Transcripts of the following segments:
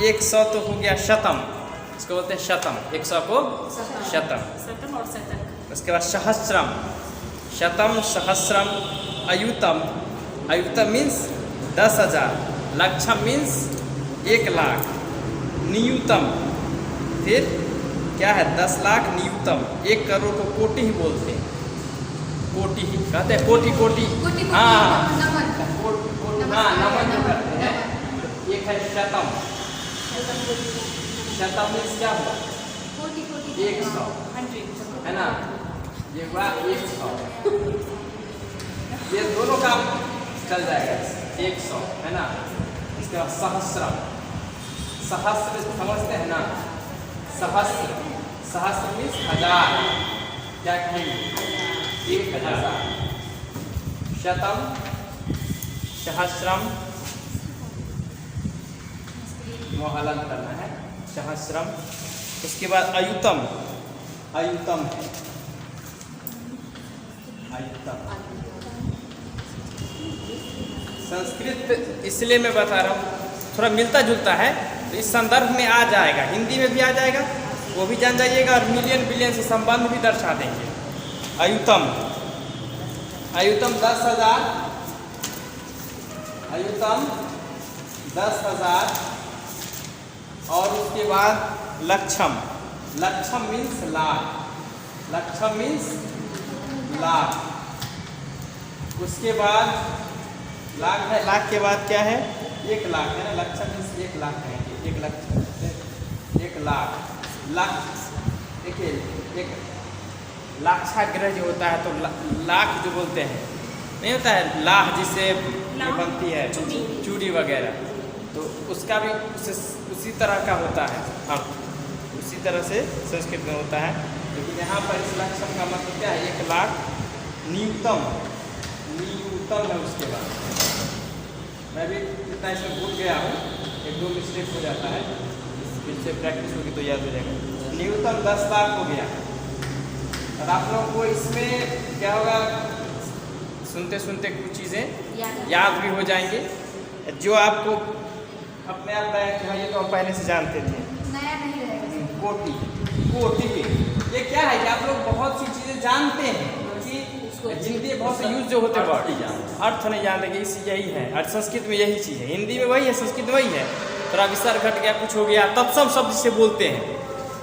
100 तो हो गया शतम, इसको बोलते हैं शतम, 100 को शतम। शतम और शतक। उसके बाद सहस्रम, शतम सहस्रम, अयुतम, अयुतम मीन्स 10,000, लक्षम मीन्स 1 लाख, नियुतम फिर क्या है 10 लाख, नियुतम 1 करोड़ को कोटि ही बोलते हैं, कोटि ही कहते हैं, कोटि कोटि। हाँ हाँ नमन जो करते हैं। एक है शतम, शतम मीन्स क्या हुआ 100 है ना, ये हुआ 100, ये दोनों काम चल जाएगा 100 है ना। इसके बाद सहस्रम, सहस्र समझते हैं ना, सहस्र, सहस्र मीन्स 1000, क्या कहेंगे 1000। शतम, सहस्रम, मोहलन करना है, सहस्रम। उसके बाद अयुतम, अयुतम, अयुतम संस्कृत इसलिए मैं बता रहा हूँ, थोड़ा मिलता जुलता है तो इस संदर्भ में आ जाएगा, हिंदी में भी आ जाएगा, वो भी जान जाइएगा, और मिलियन बिलियन से संबंध भी दर्शा देंगे। अयुतम, अयुतम 10,000, अयुतम 10,000। और उसके बाद लक्षम, लक्षम मीन्स लाख, लक्षम मीन्स लाख। उसके बाद लाख है, लाख के बाद क्या है 1 लाख है ना, लक्षम मीन्स 1 लाख कहेंगे, 1 लाख, 1 लाख, लाख देखिए, एक लाक्षागृह जो होता है तो लाख जो बोलते हैं नहीं होता है, लाह जिससे बनती है चूड़ी वगैरह, तो उसका भी उसी तरह का होता है, हाँ उसी तरह से संस्कृत में होता है। लेकिन यहाँ पर इस लक्षम का मतलब क्या है 1 लाख, नियुतम, नियुतम है। उसके बाद मैं भी इतना इसमें भूल गया हूँ, 1-2 मिस्टेक हो जाता है, फिर से प्रैक्टिस होगी तो याद हो जाएगा। नियुतम 10 लाख हो गया। और आप लोगों को इसमें क्या होगा, सुनते सुनते कुछ चीज़ें याद भी हो जाएंगे, जो आपको अपने आप लगेगा कि हाँ ये तो हम पहले से जानते थे, नया नहीं रहेगा। कोटि, कोटि ये क्या है कि आप लोग बहुत सी चीज़ें जानते हैं कि हिंदी में बहुत से यूज जो होते हैं वर्ड अर्थ नहीं जानते कि इस यही है, और संस्कृत में यही चीज़ है, हिंदी में वही है, संस्कृत में वही है, थोड़ा विसर्ग घट गया, कुछ हो गया, तत्सम शब्द से बोलते हैं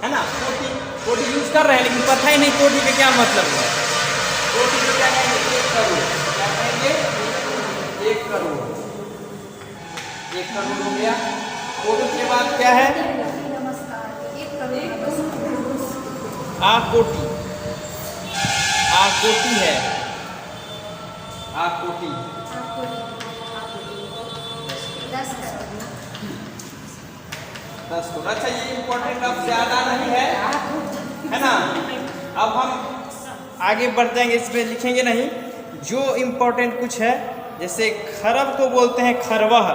है ना। कोटि, कोटि यूज कर रहे हैं लेकिन पता ही नहीं कोटि का क्या मतलब है। कोटि को क्या कहेंगे 1 करोड़, क्या कहेंगे 1 करोड़, 1 करोड़ हो गया। कोटि के बाद क्या है आकोटि, आकोटि है, आकोटि 10 करोड़। अच्छा ये इम्पोर्टेंट अब ज्यादा नहीं है ना। अब हम आगे बढ़ जाएंगे, इसमें लिखेंगे नहीं, जो इम्पोर्टेंट कुछ है, जैसे खरब को बोलते हैं खरवह,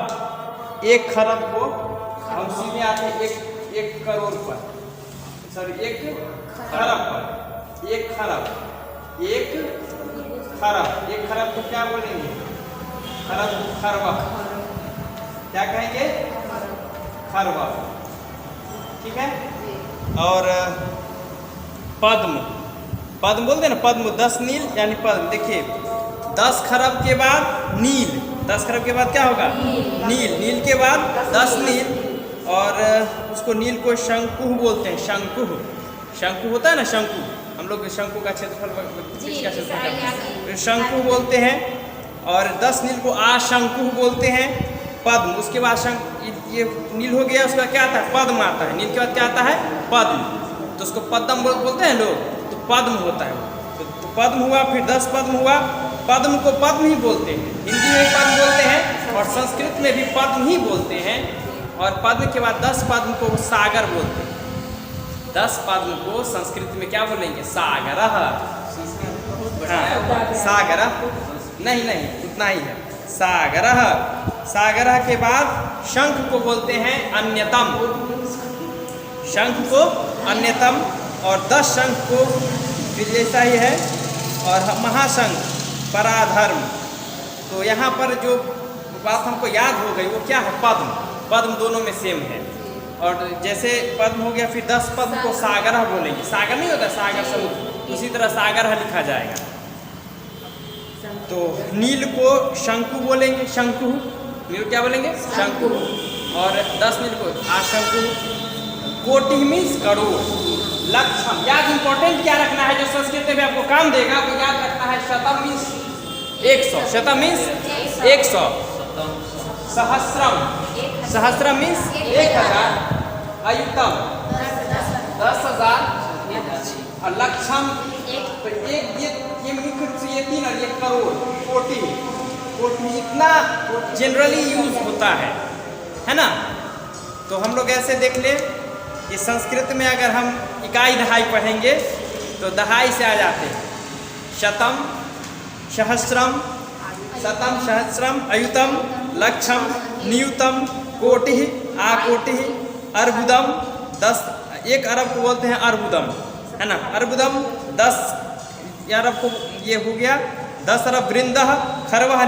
1 खरब को हम सीधे आते हैं 1 करोड़ पर, सॉरी 1 खरब पर, 1 खरब, 1 खरब, 1 खरब को क्या बोलेंगे खरब, खरवह, क्या कहेंगे खरवह, ठीक है। और पद्म, पद्म बोलते हैं ना, पद्म 10 नील यानी पद्म। देखिए 10 खरब के बाद नील, 10 खरब के बाद क्या होगा नील, नील के बाद 10 नील, और उसको नील को शंकु बोलते हैं, शंकु, शंकु होता है ना, शंकु, हम लोग शंकु का क्षेत्रफल किसका क्षेत्रफल शंकु बोलते हैं। और 10 नील को आशंकु बोलते हैं। पद्म, उसके बाद ये नील हो गया, उसका क्या आता है पद्म आता है, नील के बाद क्या आता है पद्म, तो उसको पद्म बोलते हैं लोग, तो पद्म होता है। तो पद्म हुआ, फिर 10 पद्म हुआ, पद्म को पद्म ही बोलते हैं, हिंदी में पद्म बोलते हैं और संस्कृत में भी पद्म ही बोलते हैं। और पद्म के बाद 10 पद्म को सागर बोलते हैं, 10 पद्म को संस्कृत में क्या बोलेंगे सागरः, हाँ सागरः, नहीं नहीं उतना ही है सागरः। सागरः के बाद शंख को बोलते हैं अन्यतम, शंख को अन्यतम, और 10 शंख को फिर जैसा ही है, और महाशंख पराधर्म। तो यहाँ पर जो बात हमको याद हो गई वो क्या है पद्म, पद्म दोनों में सेम है, और जैसे पद्म हो गया फिर 10 पद्म को सागर बोलेंगे। सागर नहीं होता, सागर समुद्र, उसी तरह सागर लिखा जाएगा। तो नील को शंकु बोलेंगे, शंकु। नील क्या बोलेंगे? शंकु। और 10 नील को आशंकु। कोटि मीन्स करोड़। लक्षम याद इंपॉर्टेंट क्या रखना है जो संस्कृत में आपको काम देगा वो याद रखना है। शतम मीन्स 100, शतम मीन्स 100। सहस्रम, सहस्रम मीन्स 1000। अयुतम 10,000। और लक्षम तो एक ये मुख्य रूप से ये 3 और ये करोड़। कोटि, कोटि इतना जनरली यूज होता है ना। तो हम लोग ऐसे देख ले कि संस्कृत में अगर हम इकाई दहाई पढ़ेंगे तो दहाई से आ जाते हैं शतम, सहस्रम, शतम, सहस्रम, अयुतम, लक्षम, नियुतम, कोटि, आकोटि, अर्बुदम। 10 1 अरब को बोलते हैं अर्बुदम, है ना। अर्बुदम 10 अरब को ये हो गया 10 अरब। वृंदः, खरवः,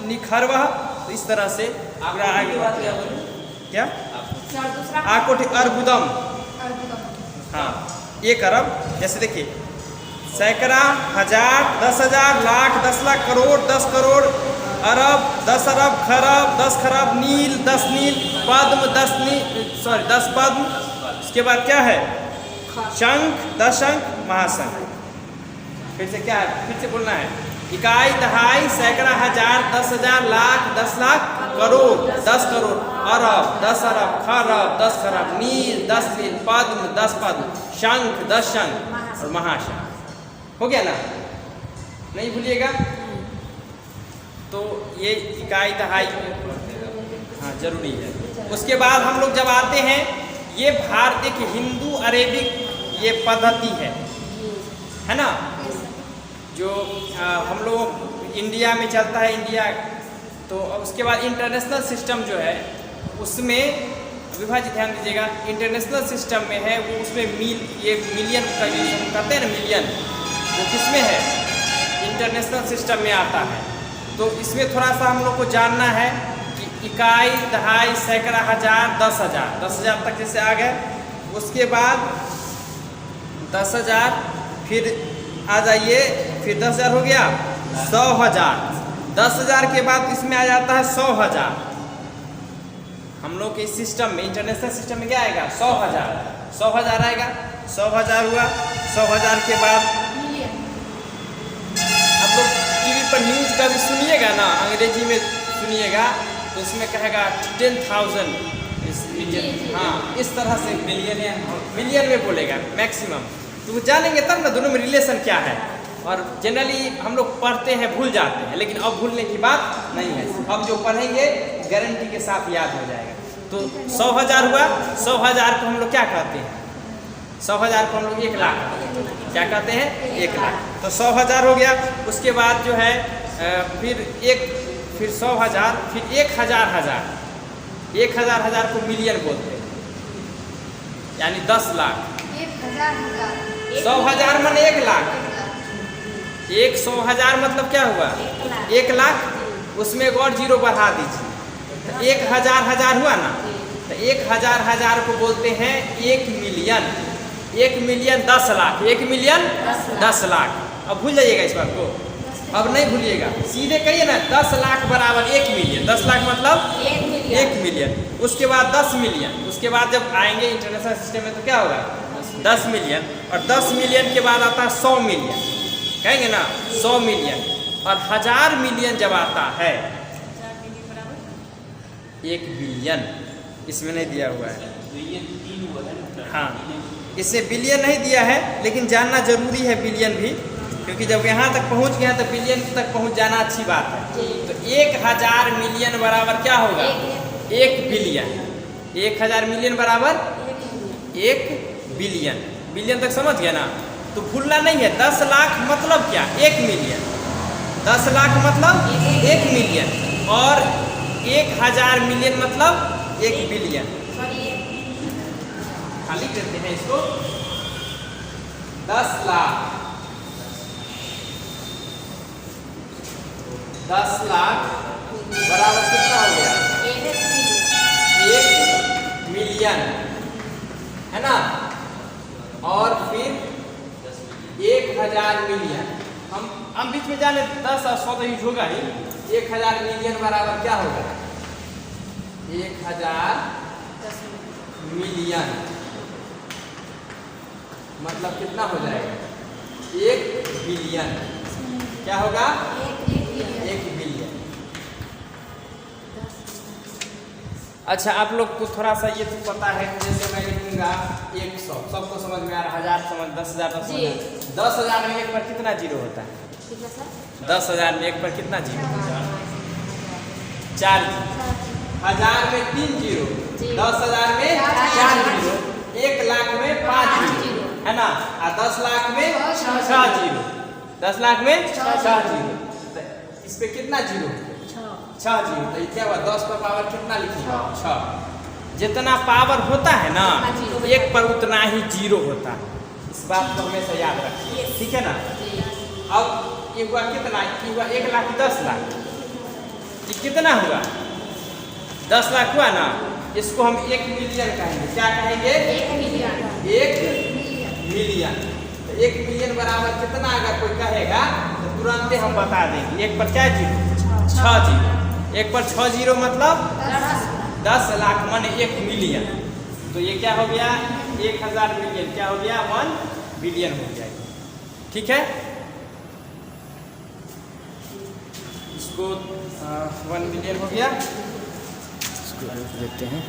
निखरवः। तो इस तरह से आगे क्या आकोटि, अर्बुदम। हाँ 1 अरब। जैसे देखिए सैकड़ा, हजार, 10,000, लाख, 10 लाख, करोड़, 10 करोड़, अरब, 10 अरब, खरब, 10 खरब, नील, 10 नील, पद्म, 10 पद्म। उसके बाद क्या है? शंख, 10 शंख, महाशंख। फिर से क्या है? फिर से बोलना है। इकाई दहाई सैकड़ा, हजार, 10,000, लाख, 10 लाख, करोड़, 10 करोड़, अरब, 10 अरब, खरब, 10 खरब, नील, 10 नील, पद्म, 10 पद्म, शंख, 10 शंख और महाशंख। हो गया ना? नहीं भूलिएगा। तो ये इकाई दहाई हाँ जरूरी है। उसके बाद हम लोग जब आते हैं ये भारतीय की हिंदू अरेबिक ये पद्धति है ना। जो हम लोग इंडिया में चलता है इंडिया। तो उसके बाद इंटरनेशनल सिस्टम जो है उसमें विभाजित, ध्यान दीजिएगा, इंटरनेशनल सिस्टम में है वो उसमें ये मिलियन का यूज करते हैं ना। मिलियन वो किसमें है? इंटरनेशनल सिस्टम में आता है। तो इसमें थोड़ा सा हम लोग को जानना है कि इकाई दहाई सैकड़ा, हजार, 10,000, 10,000 तक जैसे आ गए। उसके बाद 10,000 फिर आ जाइए, फिर 10,000 हो गया 100,000। 10,000 के बाद इसमें आ जाता है 100,000। हम लोग के सिस्टम में इंटरनेशनल सिस्टम में क्या आएगा? 100,000, 100,000 आएगा। 100,000 हुआ। 100,000 के बाद आप लोग टीवी पर न्यूज का भी सुनिएगा ना, अंग्रेजी में सुनिएगा तो उसमें कहेगा 10,000 मिलियन। हाँ इस तरह से मिलियन में बोलेगा मैक्सिमम। तो जानेंगे तब ना दोनों में रिलेशन क्या है। और जनरली हम लोग पढ़ते हैं भूल जाते हैं, लेकिन अब भूलने की बात नहीं है। अब जो पढ़ेंगे गारंटी के साथ याद हो जाएगा। तो 100,000 हुआ। 100,000 को हम लोग क्या कहते हैं? 100,000 को हम लोग 1 लाख क्या कहते हैं? 1 लाख। तो 100,000 हो गया। उसके बाद जो है फिर 100,000, फिर 1,000,000। 1,000,000 को मिलियन बोलते हैं, यानी 10 लाख। 100,000 माने 1 लाख। 100,000 मतलब क्या हुआ? 1 लाख। उसमें एक और जीरो बढ़ा दीजिए तो 1,000,000 हुआ ना। तो 1,000,000 को बोलते हैं 1 million. 1 million 10 lakh. 1 million 10 lakh. अब भूल जाइएगा इस बात को, अब नहीं भूलिएगा, सीधे कहिए ना 10 लाख बराबर 1 मिलियन। 10 लाख मतलब 1 मिलियन। उसके बाद 10 मिलियन। उसके बाद जब आएंगे इंटरनेशनल सिस्टम में तो क्या होगा? 10 मिलियन। और 10 मिलियन के बाद आता है 100 मिलियन, कहेंगे ना 100 मिलियन। और 1000 मिलियन जब आता है 1 बिलियन। इसमें नहीं दिया हुआ है। हाँ इससे बिलियन नहीं दिया है, लेकिन जानना जरूरी है बिलियन भी, क्योंकि जब यहाँ तक पहुँच गया तो बिलियन तक पहुँच जाना अच्छी बात है। तो 1000 मिलियन बराबर क्या होगा? 1 बिलियन। 1000 मिलियन बराबर 1 बिलियन। बिलियन तक समझ गया ना। तो भूलना नहीं है। 10 लाख मतलब क्या? 1 मिलियन। 10 लाख मतलब 1 मिलियन। और 1000 मिलियन मतलब 1 बिलियन। खाली करते हैं इसको। 10 लाख 10 लाख बराबर कितना हो गया? 1 मिलियन। है ना, और फिर 1000 मिलियन। हम बीच में जाने 10 और 100 तो यूज होगा ही। 1000 मिलियन बराबर क्या होगा? 1000 मिलियन मतलब कितना हो जाएगा? 1 बिलियन। क्या होगा? 1 बिलियन। अच्छा, आप लोग को थोड़ा सा ये तो पता है, जैसे मैं लिखूंगा 100, सबको समझ में आ रहा, 1000 समझ, 10,000 तो समझ। 10,000 में 1 पर कितना जीरो होता है? 10,000 में 1 पर कितना जीरो? 4 जीरो। 1000 में 3 जीरो, 10,000 में 4 जीरो, 1 लाख में 5 जीरो, है ना, और 10 लाख में 6 जीरो। 10 लाख में 6 जीरो। तो इस पे कितना जीरो? 6 जीरो। तो ये क्या हुआ? 10 पर पावर कितना लिखेंगे? 6। जितना पावर होता है ना, 1 पर उतना ही जीरो होता है। इस बात को हमेशा याद रखिए, ठीक है ना। अब ये हुआ कितना? ये हुआ 1 लाख 10 लाख। ये कितना हुआ? 10 लाख हुआ ना, इसको हम 1 मिलियन कहेंगे। क्या कहेंगे? 1 मिलियन। 1 मिलियन। तो 1 मिलियन बराबर कितना? अगर कोई कहेगा तो तुरंत हम बता देंगे। 1 पर क्या जीरो? 6 जीरो। 1 पर 6 जीरो मतलब 10 लाख माने 1 मिलियन। तो ये क्या हो गया? 1000 मिलियन क्या हो गया? 1 बिलियन हो गया। ठीक है, इसको 1 बिलियन हो गया। इसको देते हैं।